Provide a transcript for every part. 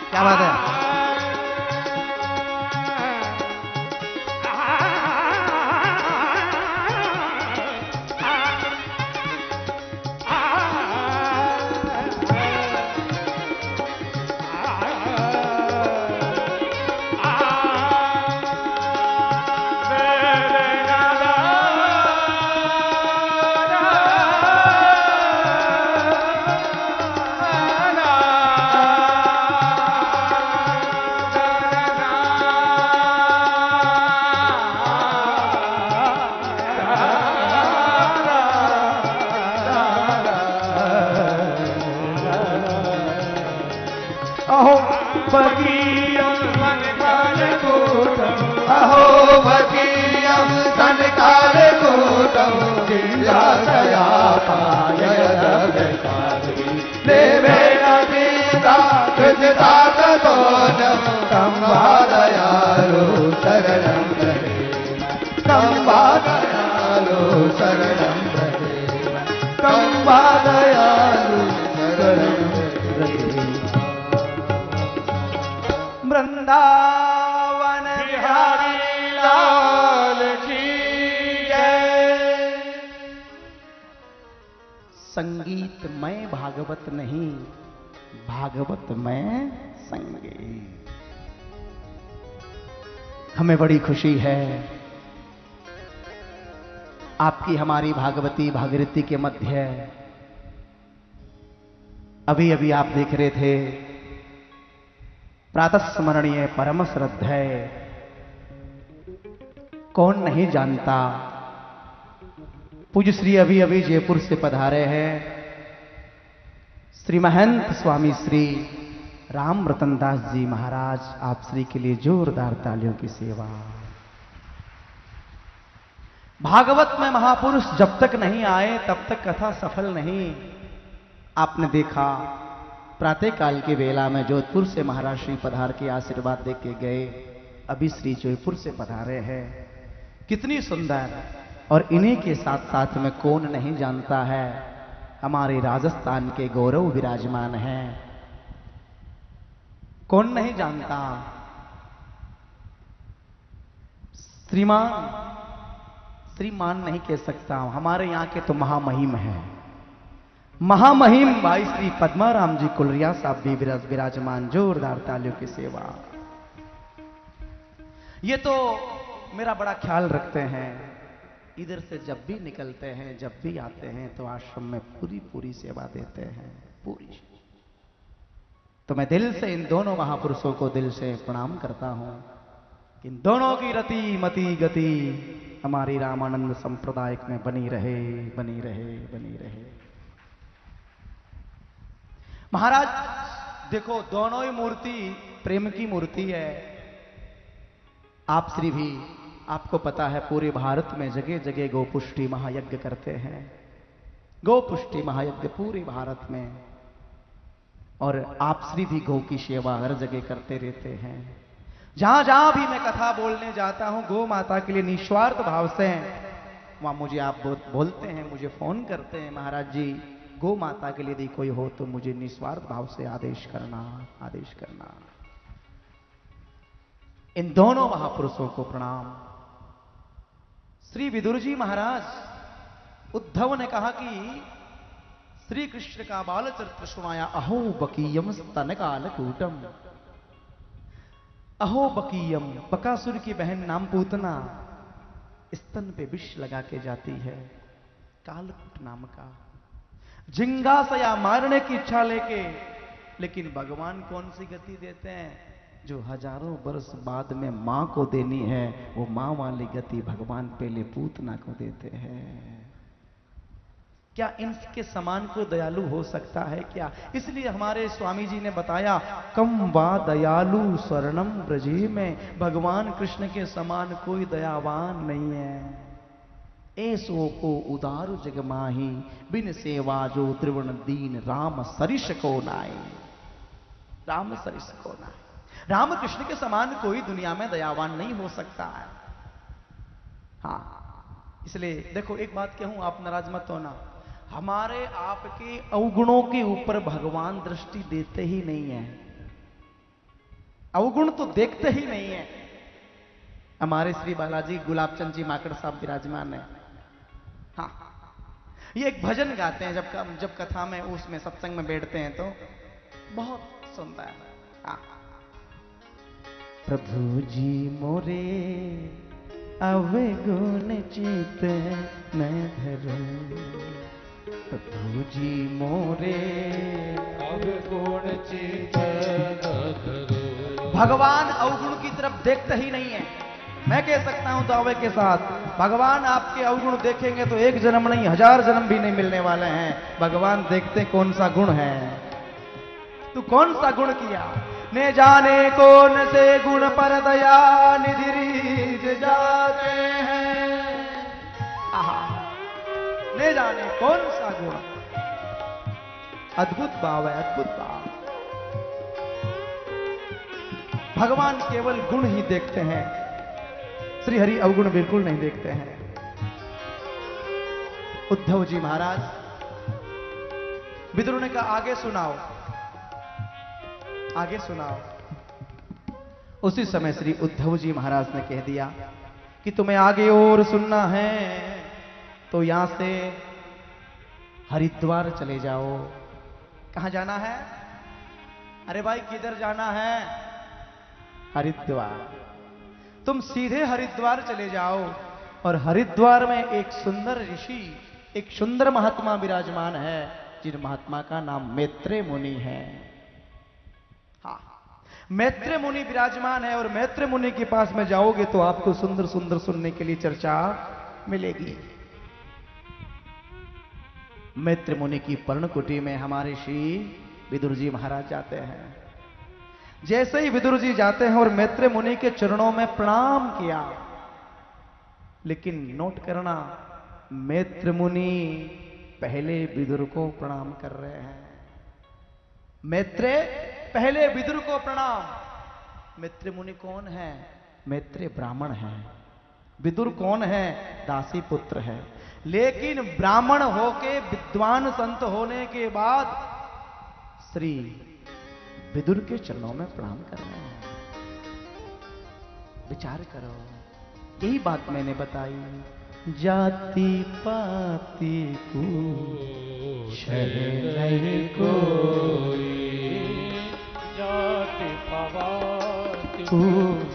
क्या बात है? अहो भगीयम संकालकूटम अहो भगीयम संकालकूटम जिज्ञासयापायदव्यकारि देवेन सीता कृतदाततोनं तं वादयालो शरणं व्रजे तं वादयालो शरणं व्रजे तं वादयालो शरणं व्रजे। वृंदावन बिहारी लाल की जय। संगीतमय भागवत नहीं, भागवतमय संगीत। हमें बड़ी खुशी है आपकी हमारी भागवती भागीरथी के मध्य। अभी अभी आप देख रहे थे प्रातः स्मरणीय परम श्रद्धेय, कौन नहीं जानता, पूज्य श्री अभी अभी जयपुर से पधारे हैं श्री महंत स्वामी श्री राम रतन दास जी महाराज। आप श्री के लिए जोरदार तालियों की सेवा। भागवत में महापुरुष जब तक नहीं आए तब तक कथा सफल नहीं। आपने देखा प्रातःकाल की वेला में जोधपुर से महाराज श्री पधार के आशीर्वाद दे के गए, अभी श्री जयपुर से पधारे हैं। कितनी सुंदर। और इन्हीं के साथ साथ में कौन नहीं जानता है हमारे राजस्थान के गौरव विराजमान हैं। कौन नहीं जानता श्रीमान, श्रीमान नहीं कह सकता, हमारे यहाँ के तो महामहिम हैं। महामहिम भाई श्री पद्माराम जी कुलरिया साहब भी विराजमान। जोरदार तालियों की सेवा। ये तो मेरा बड़ा ख्याल रखते हैं, इधर से जब भी निकलते हैं, जब भी आते हैं तो आश्रम में पूरी पूरी सेवा देते हैं, पूरी। तो मैं दिल से इन दोनों महापुरुषों को दिल से प्रणाम करता हूं। इन दोनों की रति मति गति हमारी रामानंद संप्रदाय में बनी रहे, बनी रहे, बनी रहे। महाराज देखो, दोनों ही मूर्ति प्रेम की मूर्ति है। आप श्री भी, आपको पता है पूरे भारत में जगह जगह गोपुष्टि महायज्ञ करते हैं। गोपुष्टि महायज्ञ पूरे भारत में। और आप श्री भी गौ की सेवा हर जगह करते रहते हैं। जहां जहां भी मैं कथा बोलने जाता हूं गौ माता के लिए निस्वार्थ भाव से, वहां मुझे आप बोलते हैं, मुझे फोन करते हैं, महाराज जी गौ माता के लिए यदि कोई हो तो मुझे निस्वार्थ भाव से आदेश करना, आदेश करना। इन दोनों महापुरुषों को प्रणाम। श्री विदुर जी महाराज, उद्धव ने कहा कि श्री कृष्ण का बाल चरित्र सुनाया। अहो बकीयम स्तन कालकूटम। अहो बकीयम, बकासुर की बहन नाम पूतना स्तन पे विष लगा के जाती है, कालकूट नाम का। जिंगासया मारने की इच्छा लेके, लेकिन भगवान कौन सी गति देते हैं? जो हजारों वर्ष बाद में मां को देनी है, वो मां वाली गति भगवान पहले पूतना को देते हैं। क्या इनके समान को दयालु हो सकता है क्या? इसलिए हमारे स्वामी जी ने बताया, कम वा दयालु शरणम ब्रजे में, भगवान कृष्ण के समान कोई दयावान नहीं है। ऐसो को उदार जग माही, बिन सेवा जो त्रिवण दीन, राम सरिष को नाई। राम सरिष को नाई। राम कृष्ण के समान कोई दुनिया में दयावान नहीं हो सकता है। हाँ, इसलिए देखो एक बात कहूं, आप नाराज मत होना, हमारे आपके अवगुणों के ऊपर भगवान दृष्टि देते ही नहीं है। अवगुण तो देखते ही नहीं है। हमारे श्री बालाजी गुलाबचंद जी माकड़ साहब विराजमान है। हाँ, ये एक भजन गाते हैं जब कथा में, उसमें सत्संग में बैठते हैं तो बहुत सुनता है। हाँ, प्रभु जी मोरे अवगुण चित न धरो, प्रभु जी मोरे अवगुण चित न धरो। भगवान अवगुण की तरफ देखते ही नहीं है। मैं कह सकता हूं दावे के साथ, भगवान आपके अवगुण देखेंगे तो एक जन्म नहीं, 1000 जन्म भी नहीं मिलने वाले हैं। भगवान देखते कौन सा गुण है, तू कौन सा गुण किया। ने जाने कौन से गुण पर दया निधि रीझ जाते हैं। आहा, ने जाने कौन सा गुण। अद्भुत भाव है, अद्भुत भाव। भगवान केवल गुण ही देखते हैं, श्री हरि अवगुण बिल्कुल नहीं देखते हैं। उद्धव जी महाराज, विदुर ने कहा आगे सुनाओ, आगे सुनाओ। उसी समय श्री उद्धव जी महाराज ने कह दिया कि तुम्हें आगे और सुनना है तो यहां से हरिद्वार चले जाओ। कहां जाना है? अरे भाई किधर जाना है? हरिद्वार। तुम सीधे हरिद्वार चले जाओ और हरिद्वार में एक सुंदर ऋषि, एक सुंदर महात्मा विराजमान है, जिन महात्मा का नाम मैत्रेय मुनि है। हाँ, मैत्रेय मुनि विराजमान है और मैत्रेय मुनि के पास में जाओगे तो आपको सुंदर सुंदर सुनने के लिए चर्चा मिलेगी। मैत्रेय मुनि की पर्णकुटी में हमारे श्री विदुर जी महाराज जाते हैं। जैसे ही विदुर जी जाते हैं और मैत्रेय मुनि के चरणों में प्रणाम किया, लेकिन नोट करना, मैत्रेय मुनि पहले विदुर को प्रणाम कर रहे हैं। मैत्रेय पहले विदुर को प्रणाम। मैत्रेय मुनि कौन है? मैत्रेय ब्राह्मण है। विदुर कौन है? दासी पुत्र है। लेकिन ब्राह्मण होके विद्वान संत होने के बाद श्री विदुर के चरणों में प्रणाम कर रहे हैं। विचार करो, यही बात मैंने बताई। जाति पाति पूछ नहीं कोई, जाति पाति पूछ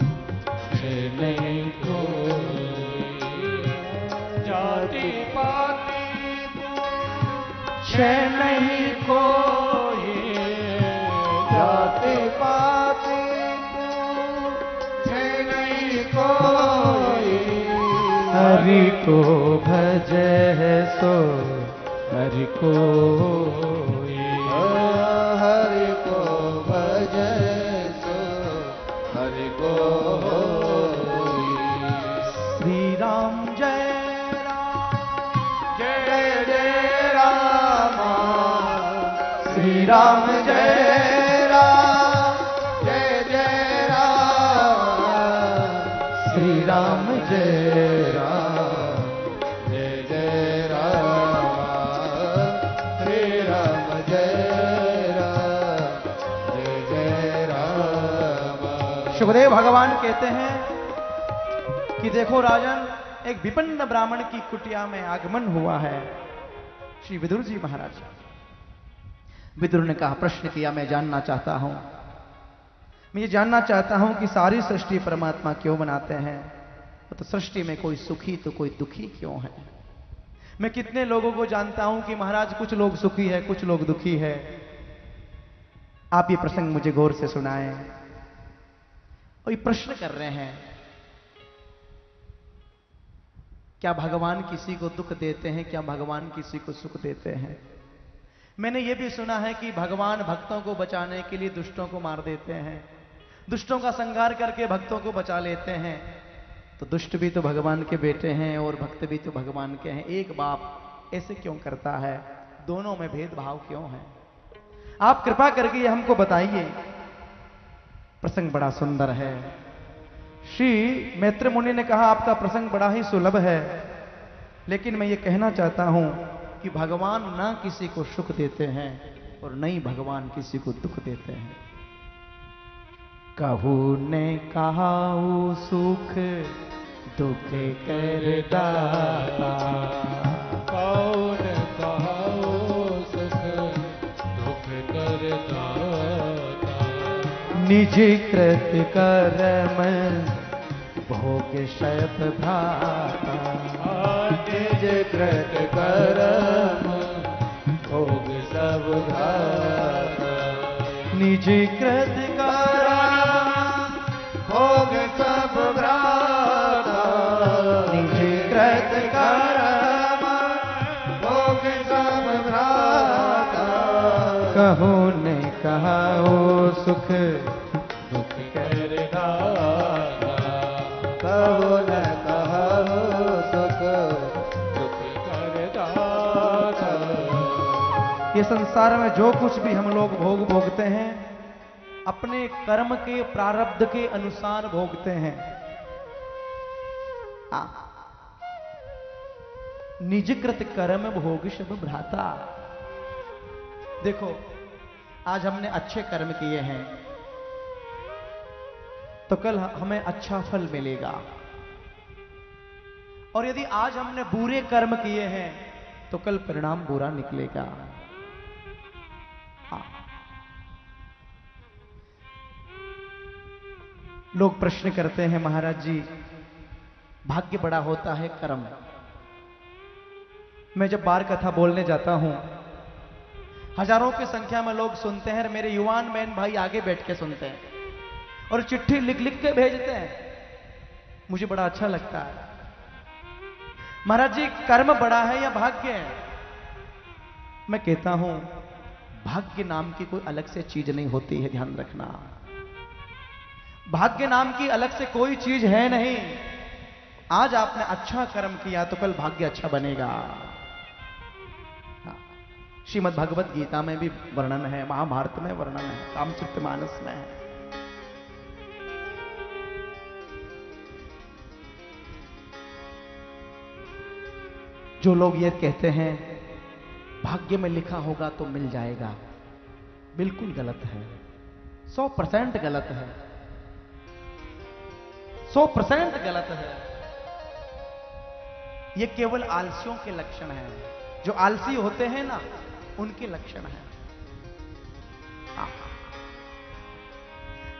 नहीं कोई, जाति पाति पूछ नहीं कोई, जाति पाति पूछ नहीं कोई। हरि को भजे सो हरि को, हरि को भजे सो हरि को। श्री राम जय राम, जय जय राम, श्री राम जय राम, जय जय राम, श्री राम जय राम, जय जय राम, श्री राम जय राम, जय जय राम। सुखदेव भगवान कहते हैं कि देखो राजन, एक विपन्न ब्राह्मण की कुटिया में आगमन हुआ है श्री विदुर जी महाराज। विदुर ने कहा, प्रश्न किया, मैं जानना चाहता हूं, मैं ये जानना चाहता हूं कि सारी सृष्टि परमात्मा क्यों बनाते हैं? तो सृष्टि में कोई सुखी तो कोई दुखी क्यों है? मैं कितने लोगों को जानता हूं कि महाराज कुछ लोग सुखी है, कुछ लोग दुखी है। आप ये प्रसंग मुझे गौर से सुनाएं। और ये प्रश्न कर रहे हैं, क्या भगवान किसी को दुख देते हैं? क्या भगवान किसी को सुख देते हैं? मैंने ये भी सुना है कि भगवान भक्तों को बचाने के लिए दुष्टों को मार देते हैं, दुष्टों का संहार करके भक्तों को बचा लेते हैं। तो दुष्ट भी तो भगवान के बेटे हैं और भक्त भी तो भगवान के हैं। एक बाप ऐसे क्यों करता है? दोनों में भेदभाव क्यों है? आप कृपा करके ये हमको बताइए। प्रसंग बड़ा सुंदर है। श्री मैत्र मुनि ने कहा, आपका प्रसंग बड़ा ही सुलभ है, लेकिन मैं ये कहना चाहता हूं कि भगवान ना किसी को सुख देते हैं और नहीं भगवान किसी को दुख देते हैं। कहू ने कहा सुख दुख कर दाता, कौन कहाओ सुख दुख कर दाता। निज कृत कर्म भोग सब भ्राता, निज कृत कर्म भोग सब भ्राता। निज कृत कर्म भोग सब भ्राता। निज कृत कर्म भोग सब भ्राता। कहो ने कहा ओ सुख दुख कर दाता। कहो न कहो सुख दुख कर दाता। ये संसार में जो कुछ भी हम लोग भोगते हैं, अपने कर्म के प्रारब्ध के अनुसार भोगते हैं। निजकृत कर्म भोग सब भ्राता। देखो, आज हमने अच्छे कर्म किए हैं तो कल हमें अच्छा फल मिलेगा, और यदि आज हमने बुरे कर्म किए हैं तो कल परिणाम बुरा निकलेगा। लोग प्रश्न करते हैं, महाराज जी भाग्य बड़ा होता है कर्म। मैं जब बार कथा बोलने जाता हूं, हजारों की संख्या में लोग सुनते हैं, मेरे युवान बहन भाई आगे बैठ के सुनते हैं और चिट्ठी लिख लिख के भेजते हैं। मुझे बड़ा अच्छा लगता है। महाराज जी कर्म बड़ा है या भाग्य है? मैं कहता हूं भाग्य नाम की कोई अलग से चीज नहीं होती है, ध्यान रखना। भाग्य नाम की अलग से कोई चीज है नहीं। आज आपने अच्छा कर्म किया तो कल भाग्य अच्छा बनेगा। श्रीमद् भगवत गीता में भी वर्णन है, महाभारत में वर्णन है, रामचरितमानस में है। जो लोग ये कहते हैं भाग्य में लिखा होगा तो मिल जाएगा, बिल्कुल गलत है। 100% गलत है, 100% गलत है। ये केवल आलसियों के लक्षण हैं। जो आलसी होते हैं ना, उनके लक्षण हैं।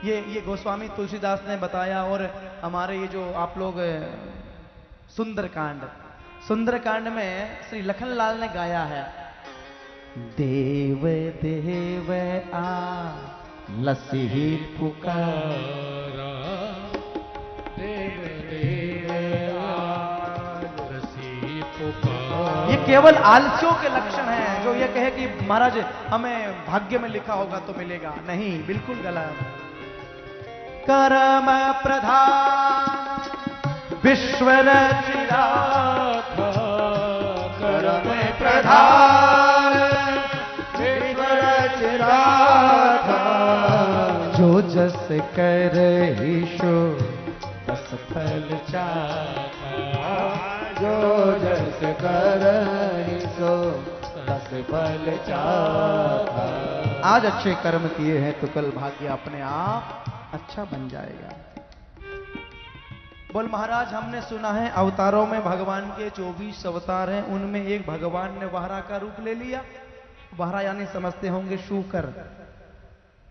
ये गोस्वामी तुलसीदास ने बताया, और हमारे ये जो आप लोग सुंदरकांड में श्री लखनलाल ने गाया है, देव देव आ लसी पुकारा, देव देव आ लसी पुकारा। ये केवल आलसियों के लक्षण हैं। जो ये कहे कि महाराज हमें भाग्य में लिखा होगा तो मिलेगा, नहीं, बिल्कुल गलत। कर्म प्रधान विश्व रचिया, कर्म प्रधान विश्व रचिया। जो जस कर ईशो तस फल चाहा, जो जस कर सो तस फल चाहा। आज अच्छे कर्म किए हैं तो कल भाग्य अपने आप अच्छा बन जाएगा। बोल महाराज, हमने सुना है अवतारों में भगवान के 24 अवतार हैं, उनमें एक भगवान ने वाहरा का रूप ले लिया। वाहरा यानी समझते होंगे शूकर।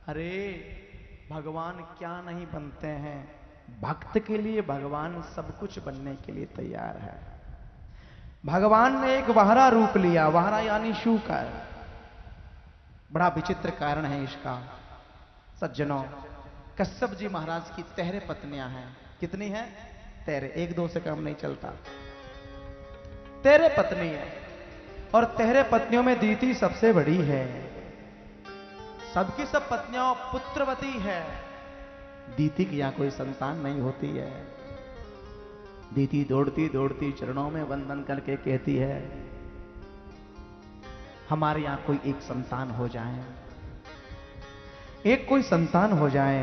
अरे भगवान क्या नहीं बनते हैं, भक्त के लिए भगवान सब कुछ बनने के लिए तैयार है। भगवान ने एक वाहरा रूप लिया, वाहरा यानी शूकर। बड़ा विचित्र कारण है इसका सज्जनों। कश्यप जी महाराज की 13 पत्नियां हैं। कितनी हैं? 13, 1-2 से कम नहीं चलता। 13 पत्नी है और 13 पत्नियों में दीति सबसे बड़ी है। सबकी सब पत्नियां पुत्रवती है। दीति की यहां कोई संतान नहीं होती है। दीति दौड़ती दौड़ती चरणों में वंदन करके कहती है, हमारे यहां कोई एक संतान हो जाए, एक कोई संतान हो जाए।